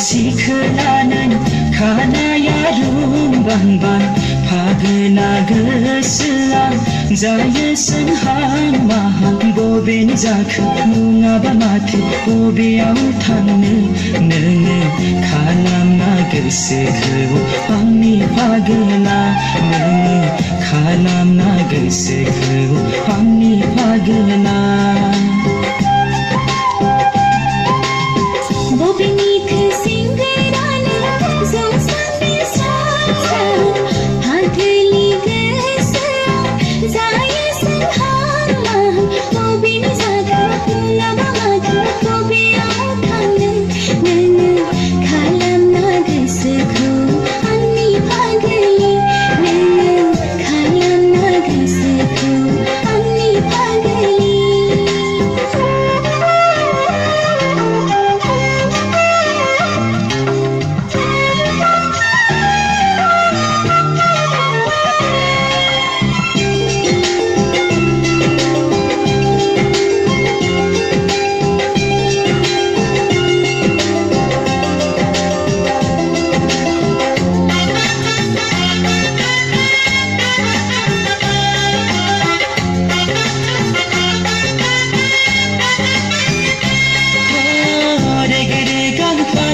सिखोलानों खानाया रुंबांबां फागोना गोसोआ जायो सोंहां माहां बबेनि जाखो नङाबा माथो बबेयाव थांनो नोङो खालामना गोसोखौ आंनि फागोना नोङो खालामना गोसोखौ आंनि फागोना बबेनिथो सिंगोरानो जौस्रांनि सायाव फागोलि गोसोआ जायो सोंहां माहां बबेनि जाखो नङाबा माथो बबेयाव थांनो नोङो खालामना गोसोखौ आंनि फागोलि नोङो खालामना गोसोखौ आंनि फागोलि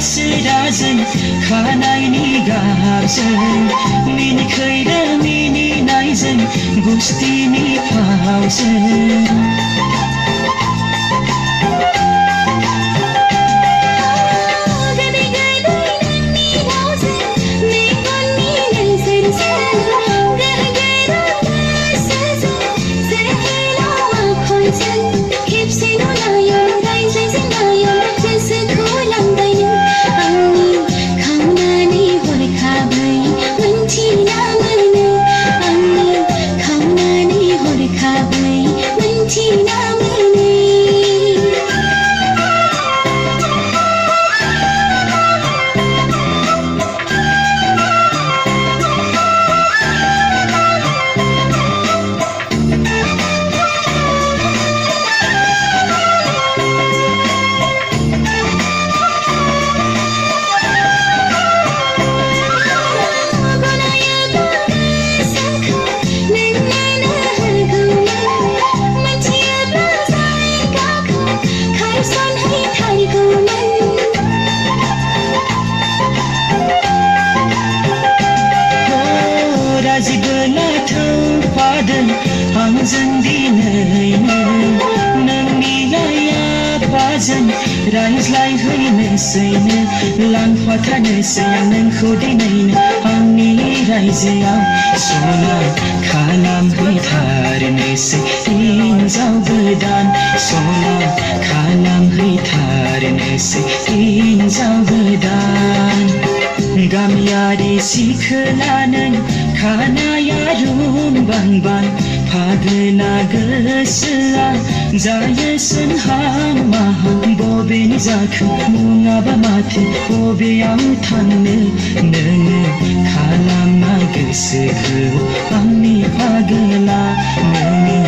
सिराजों खानायनि गाबजों मिनिखैरो मिनिनायजों गुस्थिनि फावजों आंजों दिनैनो नोंनि आइ आफाजों रायज्लायहैनोसैनो लांफाथारनोसै आं नोंखौ दिनैनो आंनि रायजोआव सना खालामहैथारनोसै हिन्जाव गोदान सना खालामहैथारनोसै हिन्जाव गोदान गामियारि सिखोलानों खानाया रुंबांबां फागोना गोसोआ जायो सोंहां माहां बबेनि जाखो नङाबा माथो बबेयाव थांनो नोङो खालामना गोसोखौ आंनि फागोला नोङो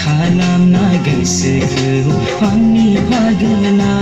खालामना गोसोखौ आंनि फागोला